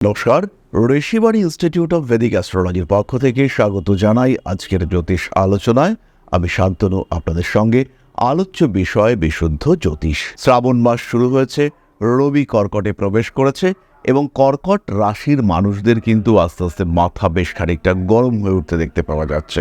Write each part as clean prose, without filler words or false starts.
নমস্কার, Rishibani institute of Vedic অ্যাস্ট্রোলজির পক্ষ থেকে স্বাগত জানাই আজকের জ্যোতিষ আলোচনায়। আমি শান্তনু আপনাদের সঙ্গে। আলোচ্য বিষয় বিশুদ্ধ জ্যোতিষ। শ্রাবণ মাস শুরু হয়েছে, রবি কর্কটে প্রবেশ করেছে এবং কর্কট রাশির মানুষদের কিন্তু আস্তে আস্তে মাথা বেশ খানিকটা গরম হয়ে উঠতে দেখতে পাওয়া যাচ্ছে।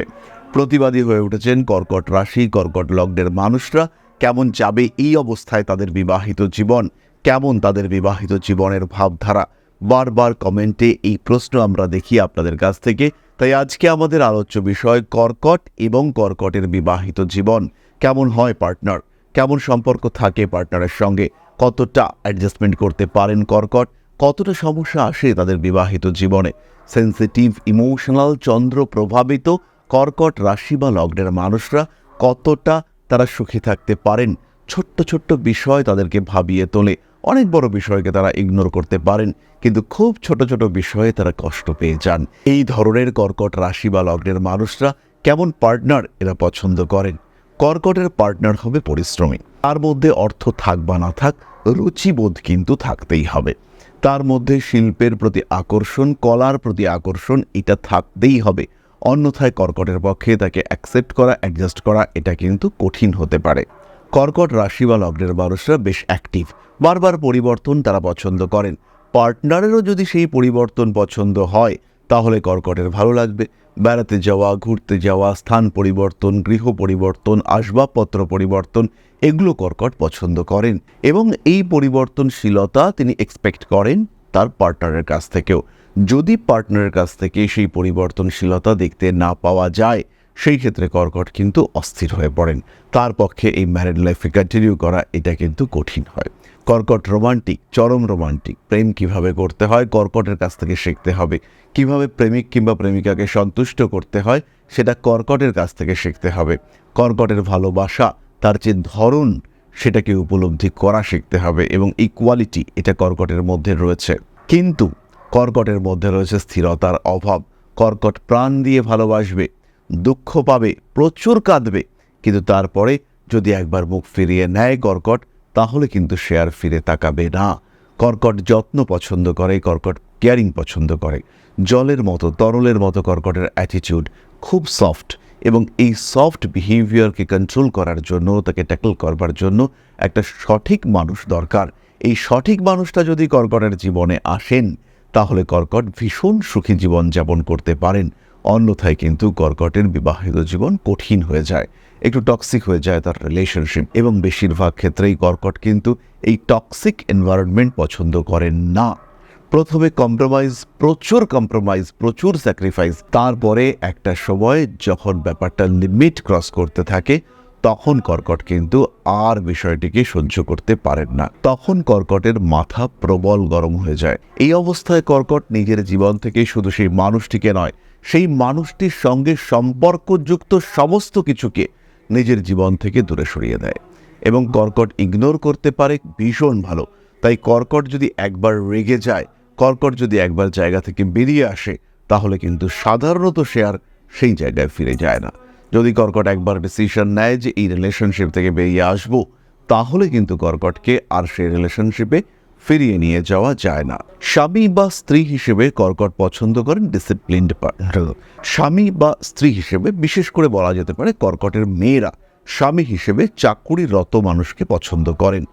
প্রতিবাদী হয়ে উঠেছেন কর্কট রাশি, কর্কট লগ্নের মানুষরা। কেমন যাবে এই অবস্থায় তাদের বিবাহিত জীবন, কেমন তাদের বিবাহিত জীবনের ভাবধারা, বারবার কমেন্টে এই প্রশ্ন আমরা দেখি আপনাদের কাছ থেকে। তাই আজকে আমাদের আলোচ্য বিষয় কর্কট এবং কর্কটের বিবাহিত জীবন। কেমন হয় পার্টনার, কেমন সম্পর্ক থাকে পার্টনারের সঙ্গে, কতটা অ্যাডজাস্টমেন্ট করতে পারেন কর্কট, কতটা সমস্যা আসে তাদের বিবাহিত জীবনে। সেন্সিটিভ, ইমোশনাল, চন্দ্র প্রভাবিত কর্কট রাশি বা লগ্নের মানুষরা কতটা তারা সুখী থাকতে পারেন। ছোট্ট ছোট্ট বিষয় তাদেরকে ভাবিয়ে তোলে। অনেক বড় বিষয়কে তারা ইগনোর করতে পারেন, কিন্তু খুব ছোট ছোট বিষয়ে তারা কষ্ট পেয়ে যান। এই ধরনের কর্কট রাশি বা লগ্নের মানুষরা কেমন পার্টনার এরা পছন্দ করেন? কর্কটের পার্টনার হবে পরিশ্রমী। তার মধ্যে অর্থ থাক বা না থাক, রুচিবোধ কিন্তু থাকতেই হবে। তার মধ্যে শিল্পের প্রতি আকর্ষণ, কলার প্রতি আকর্ষণ, এটা থাকতেই হবে। অন্যথায় কর্কটের পক্ষে তাকে অ্যাকসেপ্ট করা, অ্যাডজাস্ট করা এটা কিন্তু কঠিন হতে পারে। কর্কট রাশি বা লগ্নের মানুষরা বেশ অ্যাক্টিভ, বারবার পরিবর্তন তারা পছন্দ করেন। পার্টনারেরও যদি সেই পরিবর্তন পছন্দ হয় তাহলে কর্কটের ভালো লাগবে। বেড়াতে যাওয়া, ঘুরতে যাওয়া, স্থান পরিবর্তন, গৃহ পরিবর্তন, আসবাবপত্র পরিবর্তন, এগুলো কর্কট পছন্দ করেন এবং এই পরিবর্তনশীলতা তিনি এক্সপেক্ট করেন তার পার্টনারের কাছ থেকেও। যদি পার্টনারের কাছ থেকে সেই পরিবর্তনশীলতা দেখতে না পাওয়া যায়, সেই ক্ষেত্রে কর্কট কিন্তু অস্থির হয়ে পড়েন। তার পক্ষে এই ম্যারিড লাইফে কন্টিনিউ করা এটা কিন্তু কঠিন হয়। কর্কট রোমান্টিক, চরম রোমান্টিক। প্রেম কিভাবে করতে হয় কর্কটের কাছ থেকে শিখতে হবে। কিভাবে প্রেমিক কিংবা প্রেমিকাকে সন্তুষ্ট করতে হয় সেটা কর্কটের কাছ থেকে শিখতে হবে। কর্কটের ভালোবাসা, তার যে ধরন, সেটাকে উপলব্ধি করা শিখতে হবে এবং ইকুয়ালিটি এটা কর্কটের মধ্যে রয়েছে। কিন্তু কর্কটের মধ্যে রয়েছে স্থিরতার অভাব। কর্কট প্রাণ দিয়ে ভালোবাসবে, দুঃখ পাবে, প্রচুর কাঁদবে, কিন্তু তারপরে যদি একবার মুখ ফিরিয়ে নেয় কর্কট, তাহলে কিন্তু সে আর ফিরে তাকাবে না। কর্কট যত্ন পছন্দ করে, কর্কট কেয়ারিং পছন্দ করে। জলের মতো, তরলের মতো কর্কটের অ্যাটিটিউড খুব সফট এবং এই সফট বিহেভিয়ারকে কন্ট্রোল করার জন্য, তাকে ট্যাকল করবার জন্য একটা সঠিক মানুষ দরকার। এই সঠিক মানুষটা যদি কর্কটের জীবনে আসেন তাহলে কর্কট ভীষণ সুখী জীবন যাপন করতে পারেন। অন্যথায় কিন্তু কর্কটের বিবাহিত জীবন কঠিন হয়ে যায়, একটু টক্সিক হয়ে যায় তার রিলেশনশিপ এবং বেশিরভাগ ক্ষেত্রেই কর্কট কিন্তু এই টক্সিক এনভায়রনমেন্ট পছন্দ করেন না। প্রথমে কম্প্রোমাইজ, প্রচুর স্যাক্রিফাইস, তারপরে একটা সময় যখন ব্যাপারটা লিমিট ক্রস করতে থাকে তখন কর্কট কিন্তু আর বিষয়টিকে সহ্য করতে পারেন না। তখন কর্কটের মাথা প্রবল গরম হয়ে যায়। এই অবস্থায় কর্কট নিজের জীবন থেকে শুধু সেই মানুষটিকে নয়, সেই মানুষটির সঙ্গে সম্পর্কযুক্ত সমস্ত কিছুকে নিজের জীবন থেকে দূরে সরিয়ে দেয় এবং কর্কট ইগনোর করতে পারে ভীষণ ভালো। তাই কর্কট যদি একবার রেগে যায়, কর্কট যদি একবার জায়গা থেকে বেরিয়ে আসে, তাহলে কিন্তু সাধারণত সে আর সেই জায়গায় ফিরে যায় না। যদি কর্কট একবার ডিসিশন নেয় যে এই রিলেশনশিপ থেকে বেরিয়ে আসবো, তাহলে কিন্তু কর্কটকে আর সেই রিলেশনশিপে ফিরিয়ে নিয়ে যাওয়া যায় না। স্বামী বা স্ত্রী হিসেবে কর্কট পছন্দ করেন ডিসিপ্লিনড পার্টনার। স্বামী বা স্ত্রী হিসেবে বিশেষ করে বলা যেতে পারে কর্কটের মেয়েরা স্বামী হিসেবে চাকুরিরত মানুষকে পছন্দ করেন।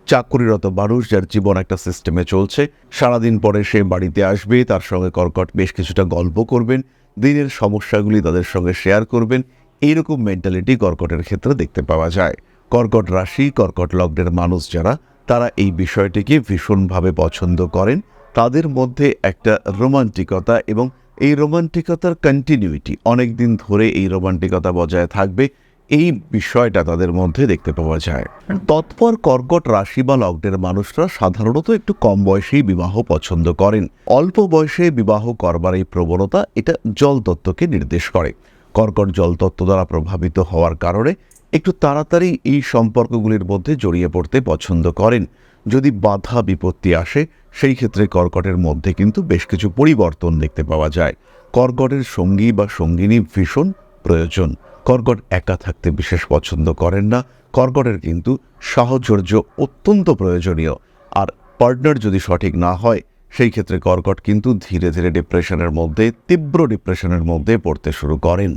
চাকুরিরত মানুষ যার জীবন একটা সিস্টেমে চলছে, সারাদিন পরে সে বাড়িতে আসবে, তার সঙ্গে কর্কট বেশ কিছুটা গল্প করবেন, দিনের সমস্যাগুলি তাদের সঙ্গে শেয়ার করবেন। এইরকম মেন্টালিটি কর্কটের ক্ষেত্রে দেখতে পাওয়া যায়। কর্কট রাশি, কর্কট লগ্নের মানুষ যারা, তারা এই বিষয়টিকে ভীষণভাবে পছন্দ করেন। তাদের মধ্যে একটা রোমান্টিকতা এবং এই রোমান্টিকতার কন্টিনিউইটি, অনেক দিন ধরে এই রোমান্টিকতা বজায় থাকবে, এই বিষয়টা তাদের মধ্যে দেখতে পাওয়া যায়। তৎপর কর্কট রাশি বা লগ্নের মানুষরা সাধারণত একটু কম বয়সেই বিবাহ পছন্দ করেন। অল্প বয়সে বিবাহ করবার এই প্রবণতা এটা জলতত্ত্বকে নির্দেশ করে। কর্কট জলতত্ত্ব দ্বারা প্রভাবিত হওয়ার কারণে একটু তাড়াতাড়ি এই সম্পর্কগুলির মধ্যে জড়িয়ে পড়তে পছন্দ করেন। যদি বাধা বিপত্তি আসে, সেই ক্ষেত্রে কর্কটের মধ্যে কিন্তু বেশ কিছু পরিবর্তন দেখতে পাওয়া যায়। কর্কটের সঙ্গী বা সঙ্গিনী ভীষণ প্রয়োজন। কর্কট একা থাকতে বিশেষ পছন্দ করেন না। কর্কটের কিন্তু সাহচর্য অত্যন্ত প্রয়োজনীয়। আর পার্টনার যদি সঠিক না হয়, সেই ক্ষেত্রে কর্কট কিন্তু ধীরে ধীরে ডিপ্রেশনের মধ্যে, তীব্র ডিপ্রেশনের মধ্যে পড়তে শুরু করেন।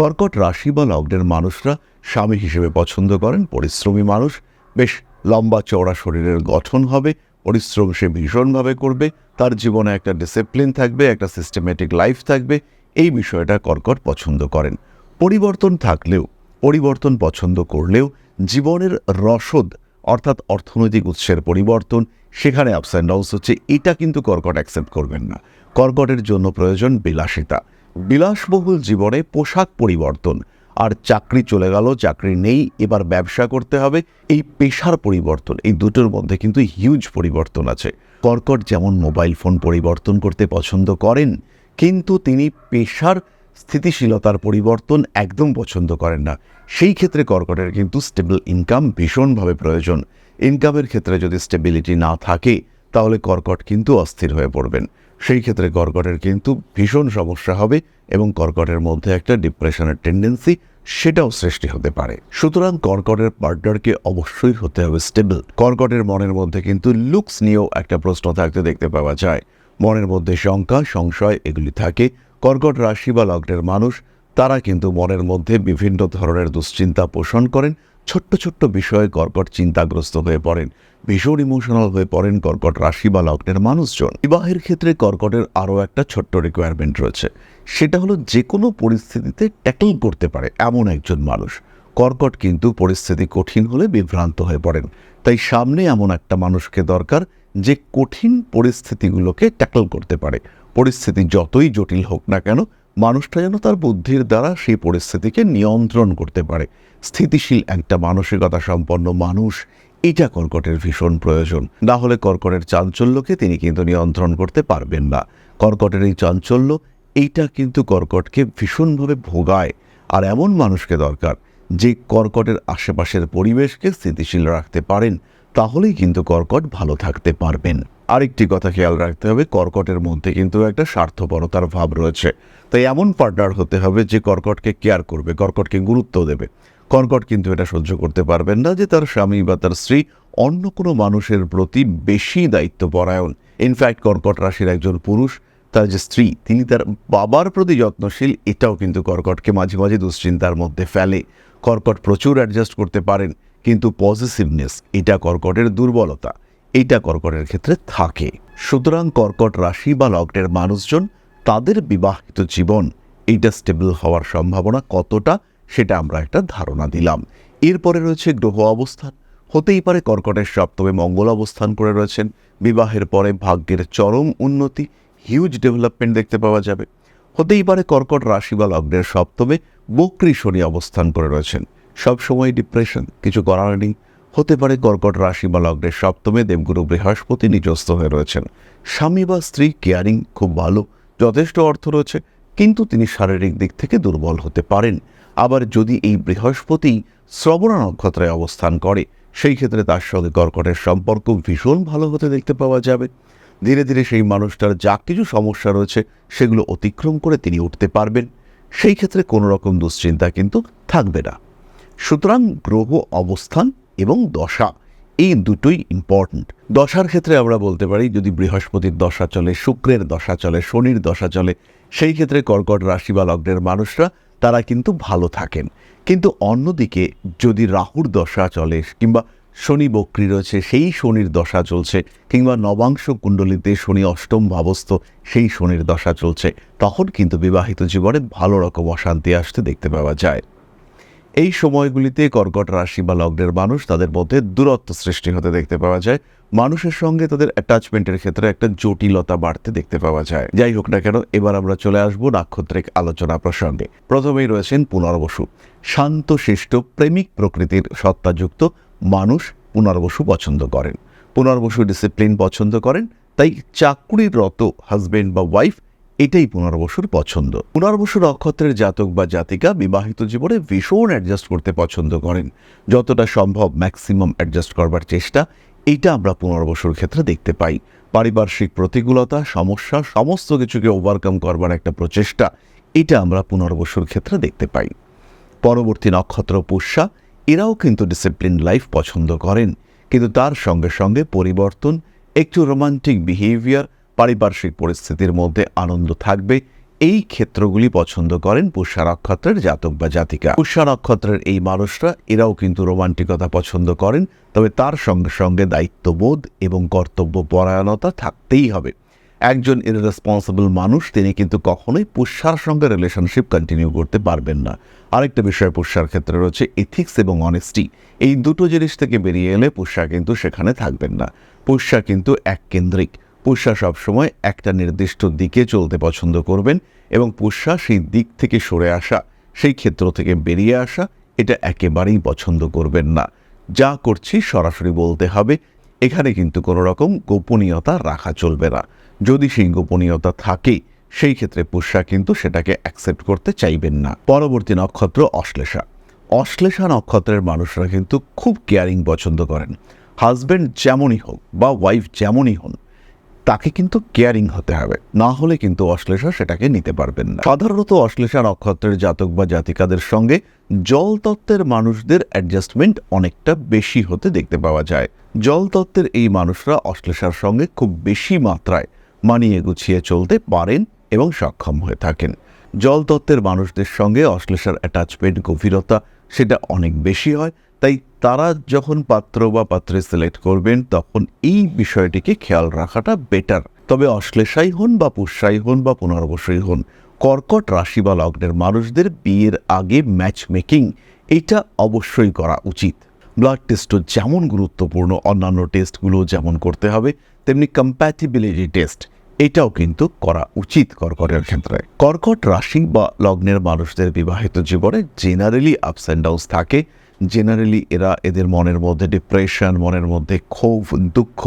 কর্কট রাশি বা লগ্নের মানুষরা স্বামী হিসেবে পছন্দ করেন পরিশ্রমী মানুষ। বেশ লম্বা চওড়া শরীরের গঠন হবে, পরিশ্রম সে ভীষণভাবে করবে, তার জীবনে একটা ডিসিপ্লিন থাকবে, একটা সিস্টেমেটিক লাইফ থাকবে। এই বিষয়টা কর্কট পছন্দ করেন। পরিবর্তন থাকলেও, পরিবর্তন পছন্দ করলেও জীবনের রসদ অর্থাৎ অর্থনৈতিক উৎসের পরিবর্তন, সেখানে আপস অ্যান্ড ডাউনস হচ্ছে, এটা কিন্তু কর্কট অ্যাকসেপ্ট করবেন না। কর্কটের জন্য প্রয়োজন বিলাসিতা, বিলাসবহুল জীবনে পোশাক পরিবর্তন। আর চাকরি চলে গেল, চাকরি নেই, এবার ব্যবসা করতে হবে, এই পেশার পরিবর্তন, এই দুটোর মধ্যে কিন্তু হিউজ পরিবর্তন আছে। কর্কট যেমন মোবাইল ফোন পরিবর্তন করতে পছন্দ করেন, কিন্তু তিনি পেশার স্থিতিশীলতার পরিবর্তন একদম পছন্দ করেন না। সেই ক্ষেত্রে কর্কটের কিন্তু স্টেবল ইনকাম ভীষণভাবে প্রয়োজন। ইনকামের ক্ষেত্রে যদি স্টেবিলিটি না থাকে, তাহলে কর্কট কিন্তু অস্থির হয়ে পড়বেন। সেই ক্ষেত্রে কর্কটের কিন্তু ভীষণ সমস্যা হবে এবং কর্কটের মধ্যে একটা ডিপ্রেশনের টেন্ডেন্সি, সেটাও সৃষ্টি হতে পারে। সুতরাং কর্কটের পার্টনারকে অবশ্যই হতে হবে স্টেবল। কর্কটের মনের মধ্যে কিন্তু লুকস নিয়েও একটা প্রশ্ন থাকতে দেখতে পাওয়া যায়। মনের মধ্যে শঙ্কা, সংশয় এগুলি থাকে। কর্কট রাশি বা লগ্নের মানুষ, তারা কিন্তু মনের মধ্যে বিভিন্ন ধরনের দুশ্চিন্তা পোষণ করেন। ছোট্ট ছোট্ট বিষয়ে কর্কট চিন্তাগ্রস্ত হয়ে পড়েন, ভীষণ ইমোশনাল হয়ে পড়েন কর্কট রাশি বা লগ্নের মানুষজন। বিবাহের ক্ষেত্রে কর্কটের আরও একটা ছোট্ট রিকোয়ারমেন্ট রয়েছে, সেটা হলো যে কোনো পরিস্থিতিতে ট্যাকল করতে পারে এমন একজন মানুষ। কর্কট কিন্তু পরিস্থিতি কঠিন হলে বিভ্রান্ত হয়ে পড়েন, তাই সামনে এমন একটা মানুষকে দরকার যে কঠিন পরিস্থিতিগুলোকে ট্যাকল করতে পারে। পরিস্থিতি যতই জটিল হোক না কেন, মানুষটা যেন তার বুদ্ধির দ্বারা সেই পরিস্থিতিকে নিয়ন্ত্রণ করতে পারে। স্থিতিশীল একটা মানসিকতা সম্পন্ন মানুষ, এটা কর্কটের ভীষণ প্রয়োজন। না হলে কর্কটের চাঞ্চল্যকে তিনি কিন্তু নিয়ন্ত্রণ করতে পারবেন না। কর্কটের এই চাঞ্চল্য, এইটা কিন্তু কর্কটকে ভীষণভাবে ভোগায়। আর এমন মানুষকে দরকার যে কর্কটের আশেপাশের পরিবেশকে স্থিতিশীল রাখতে পারেন, তাহলেই কিন্তু কর্কট ভালো থাকতে পারবেন। আরেকটি কথা খেয়াল রাখতে হবে, কর্কটের মধ্যে কিন্তু একটা স্বার্থপরতার ভাব রয়েছে। তাই এমন পার্টনার হতে হবে যে কর্কটকে কেয়ার করবে, কর্কটকে গুরুত্ব দেবে। কর্কট কিন্তু এটা সহ্য করতে পারবেন না যে তার স্বামী বা তার স্ত্রী অন্য কোনো মানুষের প্রতি বেশি দায়িত্বপরায়ণ। ইনফ্যাক্ট কর্কট রাশির একজন পুরুষ, তার যে স্ত্রী, তিনি তার বাবার প্রতি যত্নশীল, এটাও কিন্তু কর্কটকে মাঝে মাঝে দুশ্চিন্তার মধ্যে ফেলে। কর্কট প্রচুর অ্যাডজাস্ট করতে পারেন, কিন্তু পজিটিভনেস, এটা কর্কটের দুর্বলতা, এইটা কর্কটের ক্ষেত্রে থাকে। সুতরাং কর্কট রাশি বা লগ্নের মানুষজন, তাদের বিবাহিত জীবন, এইটা স্টেবল হওয়ার সম্ভাবনা কতটা, সেটা আমরা একটা ধারণা দিলাম। এরপরে রয়েছে গ্রহ অবস্থান। হতেই পারে কর্কটের সপ্তমে মঙ্গল অবস্থান করে রয়েছেন, বিবাহের পরে ভাগ্যের চরম উন্নতি, হিউজ ডেভেলপমেন্ট দেখতে পাওয়া যাবে। হতেই পারে কর্কট রাশি বা লগ্নের সপ্তমে বক্রী শনি অবস্থান করে রয়েছেন, সবসময় ডিপ্রেশন, কিছু করার নেই। হতে পারে কর্কট রাশি বা লগ্নের সপ্তমে দেবগুরু বৃহস্পতি নিচস্থ হয়ে রয়েছেন, স্বামী বা স্ত্রী কেয়ারিং, খুব ভালো, যথেষ্ট অর্থ রয়েছে, কিন্তু তিনি শারীরিক দিক থেকে দুর্বল হতে পারেন। আবার যদি এই বৃহস্পতি শ্রবণা নক্ষত্রে অবস্থান করে, সেই ক্ষেত্রে তার সঙ্গে কর্কটের সম্পর্ক ভীষণ ভালো হতে দেখতে পাওয়া যাবে। ধীরে ধীরে সেই মানুষটার যা কিছু সমস্যা রয়েছে, সেগুলো অতিক্রম করে তিনি উঠতে পারবেন। সেই ক্ষেত্রে কোনো রকম দুশ্চিন্তা কিন্তু থাকবে না। সুতরাং গ্রহ অবস্থান এবং দশা, এই দুটোই ইম্পর্ট্যান্ট। দশার ক্ষেত্রে আমরা বলতে পারি, যদি বৃহস্পতির দশা চলে, শুক্রের দশা চলে, শনির দশা চলে, সেই ক্ষেত্রে কর্কট রাশি বা লগ্নের মানুষরা, তারা কিন্তু ভালো থাকেন। কিন্তু অন্যদিকে যদি রাহুর দশা চলে, কিংবা শনি বক্রী রয়েছে, সেই শনির দশা চলছে, কিংবা নবাংশ কুণ্ডলিতে শনি অষ্টম ভাবস্থ, সেই শনির দশা চলছে, তখন কিন্তু বিবাহিত জীবনে ভালো রকম অশান্তি আসতে দেখতে পাওয়া যায়। এই সময়গুলিতে কর্কট রাশি বা লগ্নের মানুষ, তাদের মধ্যে দূরত্ব সৃষ্টি হতে দেখতে পাওয়া যায়। মানুষের সঙ্গে তাদের অ্যাটাচমেন্টের ক্ষেত্রে একটা জটিলতা বাড়তে দেখতে পাওয়া যায়। যাই হোক না কেন, এবার আমরা চলে আসবো নাক্ষত্রিক আলোচনা প্রসঙ্গে। প্রথমেই রয়েছেন পুনর্বসু, শান্ত শিষ্ট প্রেমিক প্রকৃতির সত্তাযুক্ত মানুষ পুনর্বসু পছন্দ করেন। পুনর্বসু ডিসিপ্লিন পছন্দ করেন, তাই চাকরিরত হাজবেন্ড বা ওয়াইফ, এটাই পুনর্বসুর পছন্দ। পুনর্বসু নক্ষত্রের জাতক বা জাতিকা বিবাহিত জীবনে ভীষণ অ্যাডজাস্ট করতে পছন্দ করেন, যতটা সম্ভব ম্যাক্সিমাম অ্যাডজাস্ট করবার চেষ্টা, এইটা আমরা পুনর্বসুর ক্ষেত্রে দেখতে পাই। পারিপার্শ্বিক প্রতিকূলতা, সমস্যা, সমস্ত কিছুকে ওভারকাম করবার একটা প্রচেষ্টা, এটা আমরা পুনর্বসুর ক্ষেত্রে দেখতে পাই। পরবর্তী নক্ষত্র পুষ্যা, এরাও কিন্তু ডিসিপ্লিন লাইফ পছন্দ করেন, কিন্তু তার সঙ্গে সঙ্গে পরিবর্তন, একটু রোমান্টিক বিহেভিয়ার, পারিপার্শ্বিক পরিস্থিতির মধ্যে আনন্দ থাকবে, এই ক্ষেত্রগুলি পছন্দ করেন পুষ্যা নক্ষত্রের জাতক বা জাতিকা। পুষ্যা নক্ষত্রের এই মানুষরা এরাও কিন্তু রোমান্টিকতা পছন্দ করেন, তবে তার সঙ্গে সঙ্গে দায়িত্ববোধ এবং কর্তব্য পরায়ণতা থাকতেই হবে। একজন ইররেসপন্সিবল মানুষ তিনি কিন্তু কখনোই পুষ্যার সঙ্গে রিলেশনশিপ কন্টিনিউ করতে পারবেন না। আরেকটা বিষয় পুষ্যার ক্ষেত্রে রয়েছে এথিক্স এবং অনেস্টি। এই দুটো জিনিস থেকে বেরিয়ে এলে পুষ্যা কিন্তু সেখানে থাকবেন না। পুষ্যা কিন্তু এককেন্দ্রিক। পুষ্যা সবসময় একটা নির্দিষ্ট দিকে চলতে পছন্দ করবেন এবং পুষ্যা সেই দিক থেকে সরে আসা, সেই ক্ষেত্র থেকে বেরিয়ে আসা, এটা একেবারেই পছন্দ করবেন না। যা করছি সরাসরি বলতে হবে, এখানে কিন্তু কোনো রকম গোপনীয়তা রাখা চলবে না। যদি সেই গোপনীয়তা থাকে সেই ক্ষেত্রে পুষ্যা কিন্তু সেটাকে অ্যাকসেপ্ট করতে চাইবেন না। পরবর্তী নক্ষত্র অশ্লেষা। অশ্লেষা নক্ষত্রের মানুষরা কিন্তু খুব কেয়ারিং পছন্দ করেন। হাজব্যান্ড যেমনই হোক বা ওয়াইফ যেমনই হন, তাকে কিন্তু কেয়ারিং হতে হবে, না হলে কিন্তু অশ্লেষা সেটাকে নিতে পারবেন না। সাধারণত অশ্লেষা নক্ষত্রের জাতক বা জাতিকাদের সঙ্গে জল তত্ত্বের মানুষদের অ্যাডজাস্টমেন্ট অনেকটা বেশি হতে দেখতে পাওয়া যায়। জল তত্ত্বের এই মানুষরা অশ্লেষার সঙ্গে খুব বেশি মাত্রায় মানিয়ে গুছিয়ে চলতে পারেন এবং সক্ষম হয়ে থাকেন। জল তত্ত্বের মানুষদের সঙ্গে অশ্লেষার অ্যাটাচমেন্ট, গভীরতা সেটা অনেক বেশি হয়। তাই তারা যখন পাত্র বা পাত্রে সিলেক্ট করবেন তখন এই বিষয়টিকে খেয়াল রাখাটা বেটার। তবে অশ্লেষাই হন বা পুষ্যাই হন বা পুনর্বসই হন, কর্কট রাশি বা লগ্নের মানুষদের বিয়ের আগে ম্যাচ মেকিং এটা অবশ্যই করা উচিত। ব্লাড টেস্টও যেমন গুরুত্বপূর্ণ, অন্যান্য টেস্টগুলো যেমন করতে হবে, তেমনি কম্প্যাটিবিলিটি টেস্ট এটাও কিন্তু করা উচিত কর্কটের ক্ষেত্রে। কর্কট রাশি বা লগ্নের মানুষদের বিবাহিত জীবনে জেনারেলি আপস অ্যান্ড ডাউনস থাকে। জেনারেলি এদের মনের মধ্যে ডিপ্রেশন, মনের মধ্যে ক্ষোভ, দুঃখ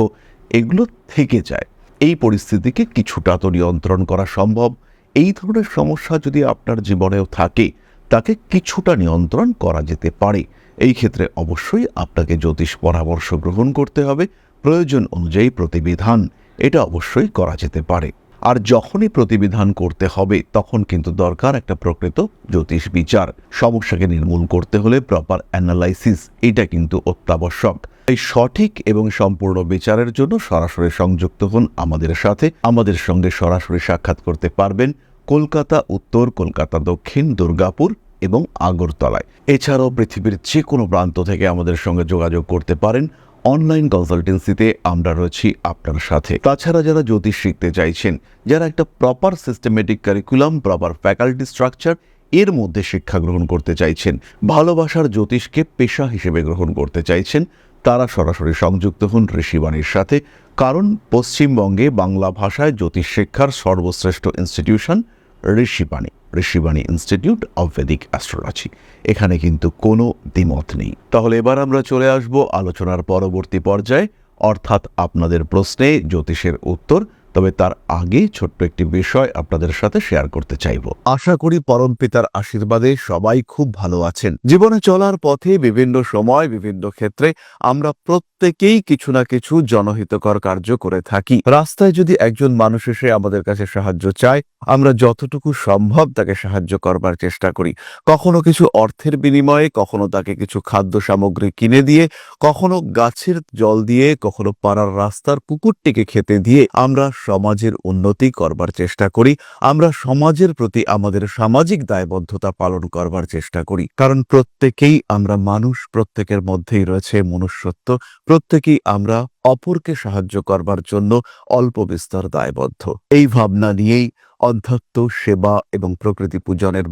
এগুলো থেকে যায়। এই পরিস্থিতিকে কিছুটা তো নিয়ন্ত্রণ করা সম্ভব। এই ধরনের সমস্যা যদি আপনার জীবনেও থাকে, তাকে কিছুটা নিয়ন্ত্রণ করা যেতে পারে। এই ক্ষেত্রে অবশ্যই আপনাকে জ্যোতিষ পরামর্শ গ্রহণ করতে হবে। প্রয়োজন অনুযায়ী প্রতিবিধান এটা অবশ্যই করা যেতে পারে। আর যখনই প্রতিবিধান করতে হবে তখন কিন্তু দরকার একটা প্রকৃত জ্যোতিষ বিচার। সমস্যাকে নির্মূল করতে হলে প্রপার অ্যানালাইসিস এটা কিন্তু অত্যাবশ্যক। এই সঠিক এবং সম্পূর্ণ বিচারের জন্য সরাসরি সংযুক্ত হন আমাদের সাথে। আমাদের সঙ্গে সরাসরি সাক্ষাৎ করতে পারবেন কলকাতা উত্তর, কলকাতা দক্ষিণ, দুর্গাপুর এবং আগরতলায়। এছাড়াও পৃথিবীর যে কোনো প্রান্ত থেকে আমাদের সঙ্গে যোগাযোগ করতে পারেন। অনলাইন কনসালটেন্সিতে আমরা রয়েছি আপনার সাথে। তাছাড়া যারা জ্যোতিষ শিখতে চাইছেন, যারা একটা proper systematic curriculum, proper faculty structure এর মধ্যে শিক্ষা গ্রহণ করতে চাইছেন, ভালোবাসার জ্যোতিষকে পেশা হিসেবে গ্রহণ করতে চাইছেন, তারা সরাসরি সংযুক্ত হন ঋষিবাণীর সাথে। কারণ পশ্চিমবঙ্গে বাংলা ভাষায় জ্যোতিষ শিক্ষার সর্বশ্রেষ্ঠ institution Rishibani, Rishibani institute of Vedic astrology. এখানে কিন্তু কোনো দ্বিমত নেই। তাহলে এবার আমরা চলে আসব আলোচনার পরবর্তী পর্যায়ে, অর্থাৎ আপনাদের প্রশ্নে জ্যোতিষের উত্তর। তবে তার আগে ছোট্ট একটি বিষয় আপনাদের সাথে শেয়ার করতে চাইব। আশা করি পরমপিতার আশীর্বাদে সবাই খুব ভালো আছেন। জীবনে চলার পথে বিভিন্ন সময় বিভিন্ন ক্ষেত্রে আমরা প্রত্যেকেই কিছু না কিছু জনহিতকর কার্য করে থাকি। রাস্তায় যদি একজন মানুষ এসে আমাদের কাছে সাহায্য চায়, আমরা যতটুকু সম্ভব তাকে সাহায্য করবার চেষ্টা করি। কখনো কিছু অর্থের বিনিময়ে, কখনো তাকে কিছু খাদ্য সামগ্রী কিনে দিয়ে, কখনো গাছের জল দিয়ে, কখনো পাড়ার রাস্তার কুকুরটিকে খেতে দিয়ে আমরা সমাজের উন্নতি করবার চেষ্টা করি। আমরা সমাজের প্রতি আমাদের সামাজিক দায়বদ্ধতা পালন করবার চেষ্টা করি। কারণ প্রত্যেকেই আমরা মানুষ, প্রত্যেকের মধ্যেই রয়েছে মনুষ্যত্ব, প্রত্যেকেই আমরা অপরকে সাহায্য করবার জন্য অল্প বিস্তর দায়বদ্ধ। এই ভাবনা নিয়েই অধ্যাত্ম, সেবা এবং প্রকৃতি পূজনের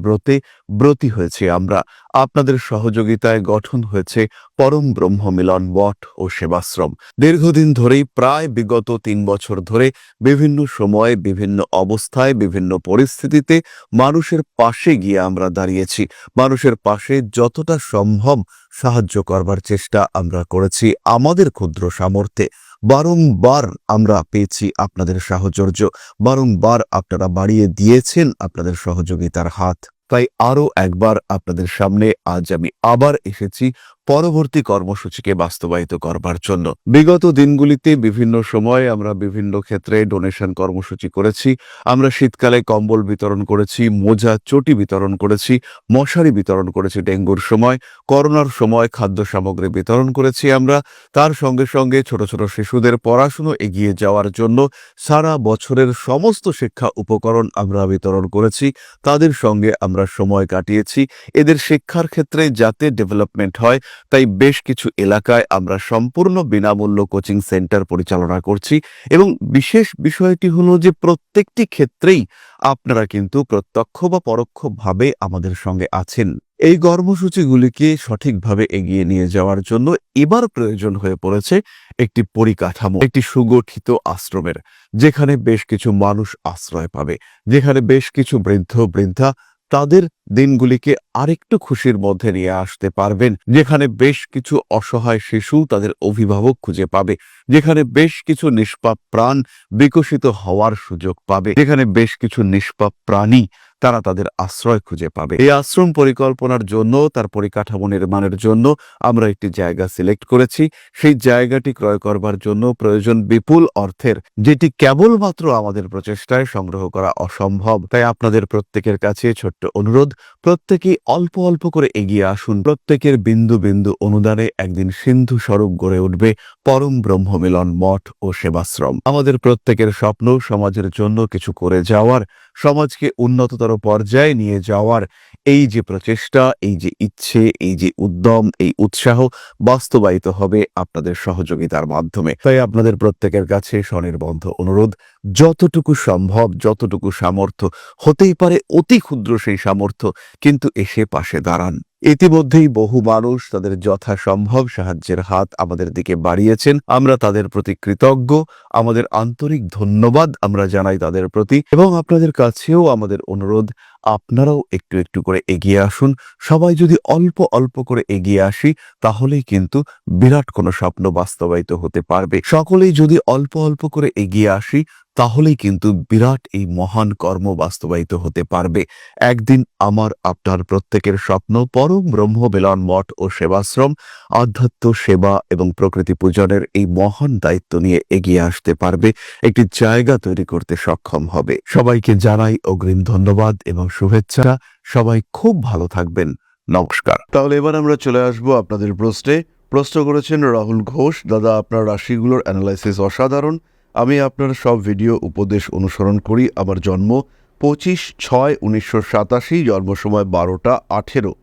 ব্রতী হয়েছে আমরা। আপনাদের সহযোগিতায় গঠন হয়েছে পরম ব্রহ্ম মিলন মঠ ও সেবাশ্রম। দীর্ঘদিন ধরেই, প্রায় বিগত 3 বছর ধরে বিভিন্ন সময়ে, বিভিন্ন অবস্থায়, বিভিন্ন পরিস্থিতিতে মানুষের পাশে গিয়ে আমরা দাঁড়িয়েছি। মানুষের পাশে যতটা সম্ভব সাহায্য করবার চেষ্টা আমরা করেছি আমাদের ক্ষুদ্র সামর্থ্যে। বারংবার আমরা পেয়েছি আপনাদের সাহচর্য, বারংবার আপনারা বাড়িয়ে দিয়েছেন আপনাদের সহযোগিতার হাত। তাই আরো একবার আপনাদের সামনে আজ আমি আবার এসেছি পরবর্তী কর্মসূচিকে বাস্তবায়িত করবার জন্য। বিগত দিনগুলিতে বিভিন্ন সময় আমরা বিভিন্ন ক্ষেত্রে ডোনেশন কর্মসূচি করেছি। আমরা শীতকালে কম্বল বিতরণ করেছি, মোজা চটি বিতরণ করেছি, মশারি বিতরণ করেছি ডেঙ্গুর সময়, করোনার সময় খাদ্য সামগ্রী বিতরণ করেছি আমরা। তার সঙ্গে সঙ্গে ছোট ছোট শিশুদের পড়াশুনো এগিয়ে যাওয়ার জন্য সারা বছরের সমস্ত শিক্ষা উপকরণ আমরা বিতরণ করেছি। তাদের সঙ্গে আমরা সময় কাটিয়েছি এদের শিক্ষার ক্ষেত্রে যাতে ডেভেলপমেন্ট হয়, তাই বেশ কিছু এলাকায় আমরা সম্পূর্ণ বিনামূল্য কোচিং সেন্টার পরিচালনা করছি। এবং বিশেষ বিষয়টি হলো যে প্রত্যেকটি ক্ষেত্রেই আপনারা কিন্তু প্রত্যক্ষ বা পরোক্ষভাবে আমাদের সঙ্গে আছেন। এই কর্মসূচিগুলিকে সঠিকভাবে এগিয়ে নিয়ে যাওয়ার জন্য এবার প্রয়োজন হয়ে পড়েছে একটি পরিকাঠামো, একটি সুগঠিত আশ্রমের, যেখানে বেশ কিছু মানুষ আশ্রয় পাবে, যেখানে বেশ কিছু বৃদ্ধ বৃদ্ধা তাদের দিনগুলিকে আরেকটু খুশির মধ্যে নিয়ে আসতে পারবেন, যেখানে বেশ কিছু অসহায় শিশু তাদের অভিভাবক খুঁজে পাবে, যেখানে বেশ কিছু নিষ্পাপ প্রাণ বিকশিত হওয়ার সুযোগ পাবে, যেখানে বেশ কিছু নিষ্পাপ প্রাণী তারা তাদের আশ্রয় খুঁজে পাবে। এই আশ্রম পরিকল্পনার জন্য, তার পরিকাঠামো নির্মাণের জন্য আমরা একটি জায়গা সিলেক্ট করেছি। সেই জায়গাটি ক্রয় করবার জন্য প্রয়োজন বিপুল অর্থের, যেটি কেবলমাত্র আমাদের প্রচেষ্টায় সংগ্রহ করা অসম্ভব। তাই আপনাদের প্রত্যেকের কাছে ছোট্ট অনুরোধ, প্রত্যেকেই অল্প অল্প করে এগিয়ে আসুন। প্রত্যেকের বিন্দু বিন্দু অনুদানে একদিন সিন্ধু স্বরূপ গড়ে উঠবে পরম ব্রহ্মমিলন মঠ ও সেবাশ্রম। আমাদের প্রত্যেকের স্বপ্ন সমাজের জন্য কিছু করে যাওয়ার, সমাজকে উন্নততর পর্যায়ে নিয়ে যাওয়ার এই যে প্রচেষ্টা, এই যে ইচ্ছে, এই যে উদ্যম, এই উৎসাহ বাস্তবায়িত হবে আপনাদের সহযোগিতার মাধ্যমে। তাই আপনাদের প্রত্যেকের কাছে স্বনির্বন্ধ অনুরোধ, যতটুকু সম্ভব, যতটুকু সামর্থ্য, হতেই পারে অতি ক্ষুদ্র সেই সামর্থ্য, কিন্তু এসে পাশে দাঁড়ান। ইতিমধ্যেই বহু মানুষ তাদের যথাসম্ভব সাহায্যের হাত আমাদের দিকে বাড়িয়েছেন। আমরা তাদের প্রতি কৃতজ্ঞ, আমাদের আন্তরিক ধন্যবাদ আমরা জানাই তাদের প্রতি। এবং আপনাদের কাছেও আমাদের অনুরোধ, আপনারাও একটু একটু করে এগিয়ে আসুন। সবাই যদি অল্প অল্প করে এগিয়ে আসি, তাহলেই কিন্তু বিরাট কোনো স্বপ্ন বাস্তবায়িত হতে পারবে। সকলেই যদি অল্প অল্প করে এগিয়ে আসি, তাহলেই কিন্তু বিরাট এই মহান কর্ম বাস্তবায়িত হতে পারবে। একদিন আমার আপনার প্রত্যেকের স্বপ্ন পরম ব্রহ্ম মিলন মঠ ও সেবাশ্রম আধ্যাত্ম সেবা এবং প্রকৃতি পূজনের এই মহান দায়িত্ব নিয়ে এগিয়ে আসতে পারবে, একটি জায়গা তৈরি করতে সক্ষম হবে। সবাইকে জানাই অগ্রিম ধন্যবাদ এবং শুভেচ্ছা। সবাই খুব ভালো থাকবেন। নমস্কার। তাহলে এবার আমরা চলে আসবো আপনাদের প্রশ্ন করেছেন রাহুল ঘোষ। দাদা, আপনার রাশিগুলোর অ্যানালাইসিস অসাধারণ। আমি আপনার সব ভিডিও উপদেশ অনুসরণ করি। আমার জন্ম 25/6/1987, জন্ম সময় 12টা 18,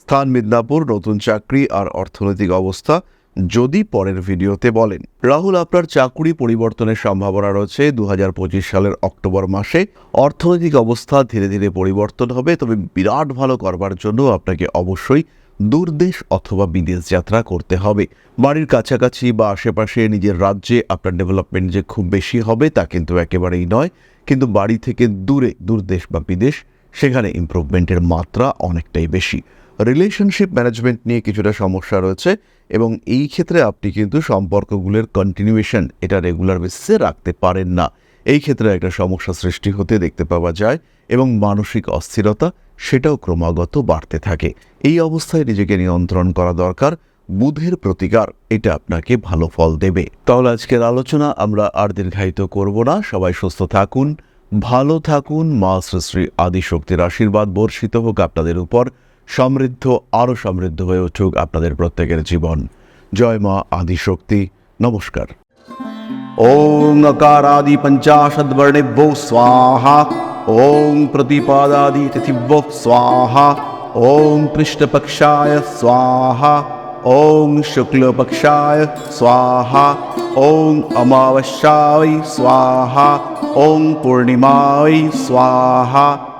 স্থান মিদনাপুর, নতুন চাকরি আর অর্থনৈতিক অবস্থা যদি পরের ভিডিওতে বলেন। রাহুল, আপনার চাকুরি পরিবর্তনের সম্ভাবনা রয়েছে 2025 সালের অক্টোবর মাসে। অর্থনৈতিক অবস্থা ধীরে ধীরে পরিবর্তন হবে, তবে বিরাট ভালো করবার জন্য আপনাকে অবশ্যই দূরদেশ অথবা বিদেশ যাত্রা করতে হবে। বাড়ির কাছাকাছি বা আশেপাশে নিজের রাজ্যে আপনার ডেভেলপমেন্ট যে খুব বেশি হবে তা কিন্তু একেবারেই নয়, কিন্তু বাড়ি থেকে দূরে, দূরদেশ বা বিদেশ, সেখানে ইমপ্রুভমেন্টের মাত্রা অনেকটাই বেশি। রিলেশনশিপ ম্যানেজমেন্ট নিয়ে কিছুটা সমস্যা রয়েছে এবং এই ক্ষেত্রে আপনি কিন্তু সম্পর্কগুলোর কন্টিনিউয়েশন এটা রেগুলার বেসিসে রাখতে পারেন না। এই ক্ষেত্রে একটা সমস্যা সৃষ্টি হতে দেখতে পাওয়া যায় এবং মানসিক অস্থিরতা সেটাও ক্রমাগত বাড়তে থাকে। এই অবস্থায় নিজেকে নিয়ন্ত্রণ করা দরকার। বুধের প্রতিকার এটা আপনাকে ভালো ফল দেবে। তাহলে আজকের আলোচনা আমরা আর দীর্ঘায়িত করব না। সবাই সুস্থ থাকুন, ভালো থাকুন। মা শ্রী শ্রী আদিশক্তির আশীর্বাদ বর্ষিত হোক আপনাদের উপর। সমৃদ্ধ, আরও সমৃদ্ধ হয়ে উঠুক আপনাদের প্রত্যেকের জীবন। জয় মা আদিশক্তি। নমস্কার। ওং अकारादि पंचाशद्वर्णेभ्यो स्वाहा। ओं प्रतिपादादि तिथिभ्यो स्वाहा। ओं कृष्णपक्षाय स्वाहा। ओं शुक्लपक्षाय स्वाहा। ओं अमावस्याय स्वाहा। ओं पूर्णिमाय स्वाहा।